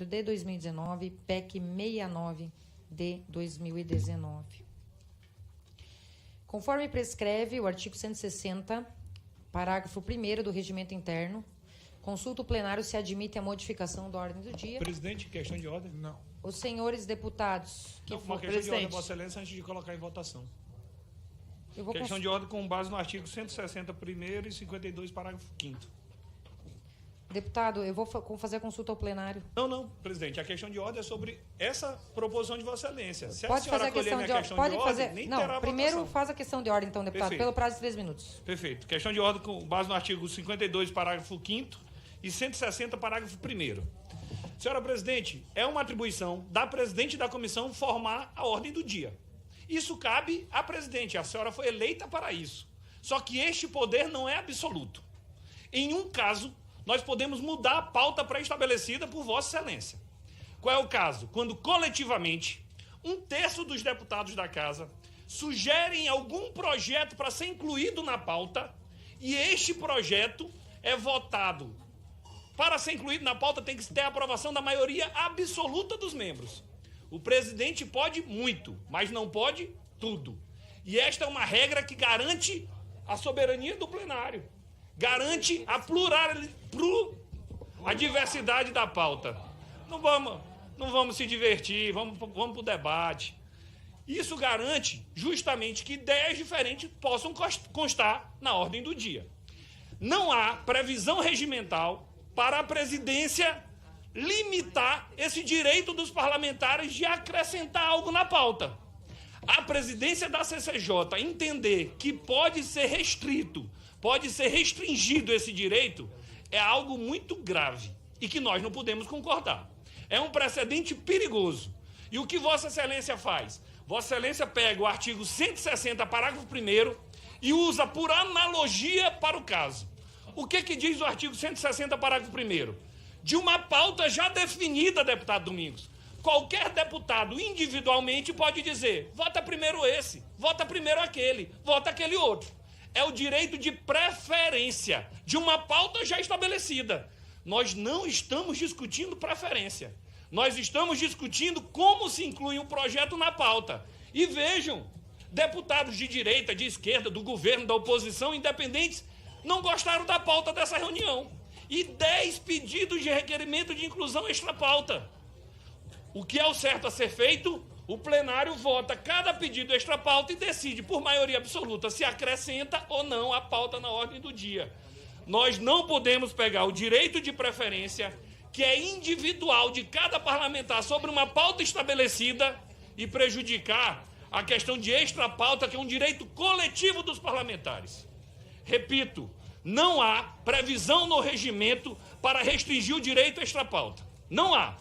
de 2019, PEC 69 de 2019. Conforme prescreve o artigo 160, parágrafo 1º do Regimento Interno, consulta o plenário se admite a modificação da ordem do dia. Presidente, questão de ordem? Não. Os senhores deputados que Não, for... uma questão de ordem, Vossa Excelência, antes de colocar em votação. Eu vou Questão de ordem com base no artigo 160 primeiro e 52, parágrafo 5º. Deputado, eu vou fazer a consulta ao plenário. Não, presidente. A questão de ordem é sobre essa proposição de Vossa Excelência. Se Pode fazer a questão de ordem. Pode fazer. nem Não, terá primeiro votação. faz a questão de ordem, então, deputado, Perfeito. pelo prazo de 3 minutos. Perfeito. Questão de ordem com base no artigo 52, parágrafo 5º e 160, parágrafo 1º. Senhora presidente, é uma atribuição da presidente da comissão formar a ordem do dia. Isso cabe à presidente. A senhora foi eleita para isso. Só que este poder não é absoluto. Em um caso, nós podemos mudar a pauta pré-estabelecida por Vossa Excelência. Qual é o caso? Quando coletivamente 1/3 dos deputados da Casa sugerem algum projeto para ser incluído na pauta e este projeto é votado. Para ser incluído na pauta tem que ter a aprovação da maioria absoluta dos membros. O presidente pode muito, mas não pode tudo. E esta é uma regra que garante a soberania do plenário. Garante a a diversidade da pauta. Não vamos se divertir, vamos para o debate. Isso garante justamente que ideias diferentes possam constar na ordem do dia. Não há previsão regimental para a presidência limitar esse direito dos parlamentares de acrescentar algo na pauta. A presidência da CCJ entender que pode ser restrito, pode ser restringido esse direito, é algo muito grave e que nós não podemos concordar. É um precedente perigoso. E o que Vossa Excelência faz? Vossa Excelência pega o artigo 160, parágrafo 1º, e usa por analogia para o caso. O que diz o artigo 160, parágrafo 1º? De uma pauta já definida, deputado Domingos. Qualquer deputado individualmente pode dizer, vota primeiro esse, vota primeiro aquele, vota aquele outro. É o direito de preferência de uma pauta já estabelecida. Nós não estamos discutindo preferência. Nós estamos discutindo como se inclui um projeto na pauta. E vejam, deputados de direita, de esquerda, do governo, da oposição, independentes, não gostaram da pauta dessa reunião. E 10 pedidos de requerimento de inclusão extra-pauta. O que é o certo a ser feito? O plenário vota cada pedido extra-pauta e decide, por maioria absoluta, se acrescenta ou não a pauta na ordem do dia. Nós não podemos pegar o direito de preferência, que é individual de cada parlamentar sobre uma pauta estabelecida, e prejudicar a questão de extra-pauta, que é um direito coletivo dos parlamentares. Repito, não há previsão no regimento para restringir o direito extra-pauta. Não há.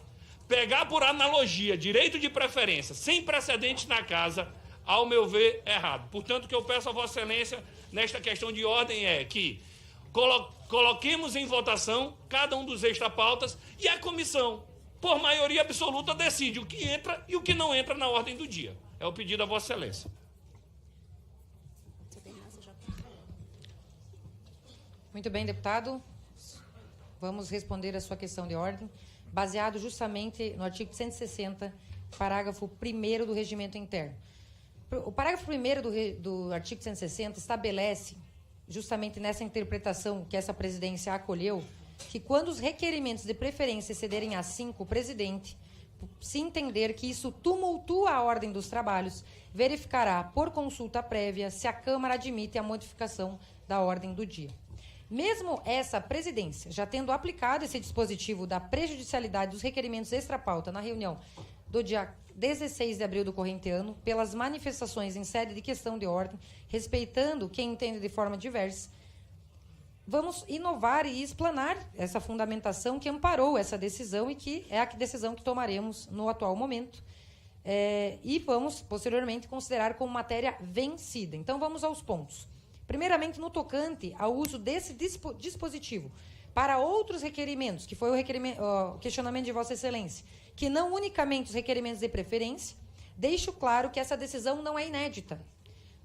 Pegar por analogia direito de preferência sem precedentes na casa, ao meu ver, é errado. Portanto, o que eu peço a Vossa Excelência nesta questão de ordem é que coloquemos em votação cada um dos extra-pautas e a comissão, por maioria absoluta, decide o que entra e o que não entra na ordem do dia. É o pedido a Vossa Excelência. Muito bem, deputado. Vamos responder a sua questão de ordem, baseado justamente no artigo 160, parágrafo 1º do Regimento Interno. O parágrafo 1º do artigo 160 estabelece, justamente nessa interpretação que essa presidência acolheu, que quando os requerimentos de preferência excederem a 5, o presidente, se entender que isso tumultua a ordem dos trabalhos, verificará, por consulta prévia, se a Câmara admite a modificação da ordem do dia. Mesmo essa presidência, já tendo aplicado esse dispositivo da prejudicialidade dos requerimentos extra-pauta na reunião do dia 16 de abril do corrente ano, pelas manifestações em sede de questão de ordem, respeitando quem entende de forma diversa, vamos inovar e explanar essa fundamentação que amparou essa decisão e que é a decisão que tomaremos no atual momento. E vamos, posteriormente, considerar como matéria vencida. Então, vamos aos pontos. Primeiramente, no tocante ao uso desse dispositivo para outros requerimentos, que foi o questionamento de Vossa Excelência, que não unicamente os requerimentos de preferência, deixo claro que essa decisão não é inédita.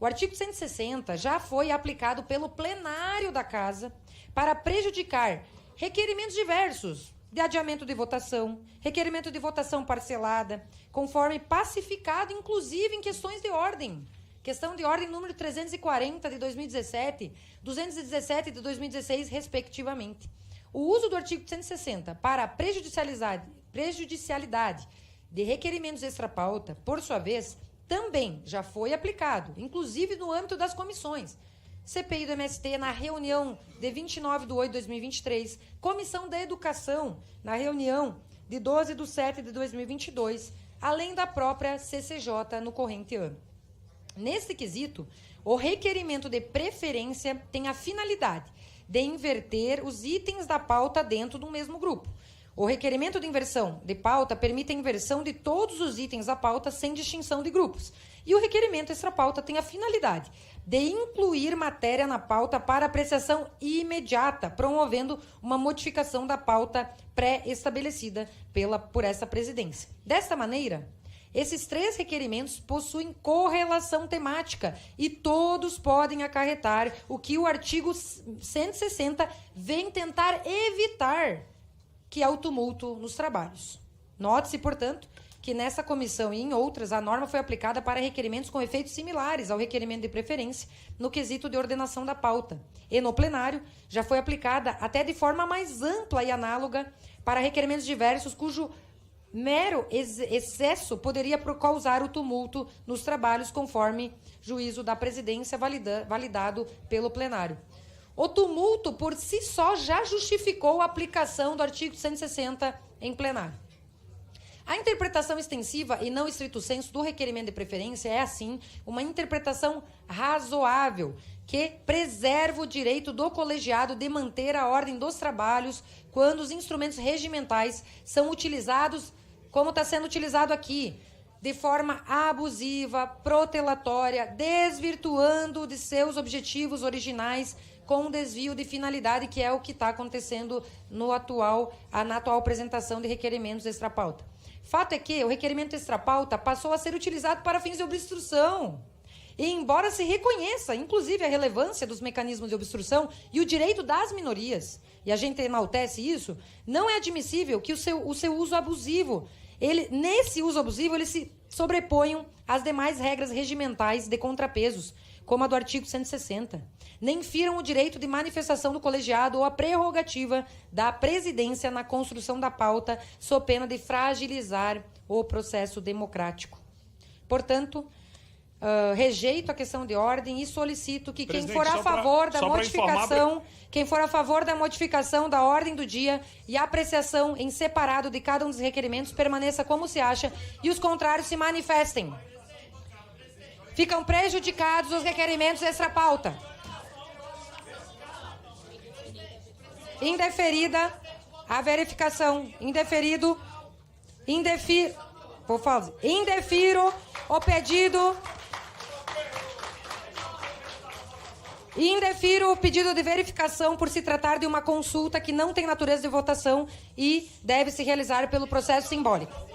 O artigo 160 já foi aplicado pelo plenário da Casa para prejudicar requerimentos diversos, de adiamento de votação, requerimento de votação parcelada, conforme pacificado, inclusive em questões de ordem. Questão de ordem número 340 de 2017, 217 de 2016, respectivamente. O uso do artigo 160 para a prejudicialidade de requerimentos extra-pauta, por sua vez, também já foi aplicado, inclusive no âmbito das comissões. CPI do MST na reunião de 29 de 8 de 2023, Comissão da Educação na reunião de 12 de 7 de 2022, além da própria CCJ no corrente ano. Nesse quesito, o requerimento de preferência tem a finalidade de inverter os itens da pauta dentro do mesmo grupo. O requerimento de inversão de pauta permite a inversão de todos os itens da pauta sem distinção de grupos. E o requerimento extra-pauta tem a finalidade de incluir matéria na pauta para apreciação imediata, promovendo uma modificação da pauta pré-estabelecida por essa presidência. Desta maneira, esses 3 requerimentos possuem correlação temática e todos podem acarretar o que o artigo 160 vem tentar evitar, que é o tumulto nos trabalhos. Note-se, portanto, que nessa comissão e em outras, a norma foi aplicada para requerimentos com efeitos similares ao requerimento de preferência no quesito de ordenação da pauta. E no plenário, já foi aplicada até de forma mais ampla e análoga para requerimentos diversos cujo mero excesso poderia causar o tumulto nos trabalhos, conforme juízo da presidência validado pelo plenário. O tumulto, por si só, já justificou a aplicação do artigo 160 em plenário. A interpretação extensiva e não estrito sensu do requerimento de preferência é, assim, uma interpretação razoável que preserva o direito do colegiado de manter a ordem dos trabalhos quando os instrumentos regimentais são utilizados, como está sendo utilizado aqui, de forma abusiva, protelatória, desvirtuando de seus objetivos originais com desvio de finalidade, que é o que está acontecendo na atual apresentação de requerimentos extra-pauta. Fato é que o requerimento extra-pauta passou a ser utilizado para fins de obstrução. E embora se reconheça, inclusive, a relevância dos mecanismos de obstrução e o direito das minorias, e a gente enaltece isso, não é admissível que o seu uso abusivo, nesse uso abusivo, eles se sobreponham às demais regras regimentais de contrapesos, como a do artigo 160. Nem firam o direito de manifestação do colegiado ou a prerrogativa da presidência na construção da pauta, sob pena de fragilizar o processo democrático. Portanto, rejeito a questão de ordem e solicito que quem for a favor da modificação da ordem do dia e a apreciação em separado de cada um dos requerimentos permaneça como se acha e os contrários se manifestem. Ficam prejudicados os requerimentos extra-pauta. Indeferida a verificação. Indefiro o pedido. Indefiro o pedido de verificação por se tratar de uma consulta que não tem natureza de votação e deve se realizar pelo processo simbólico.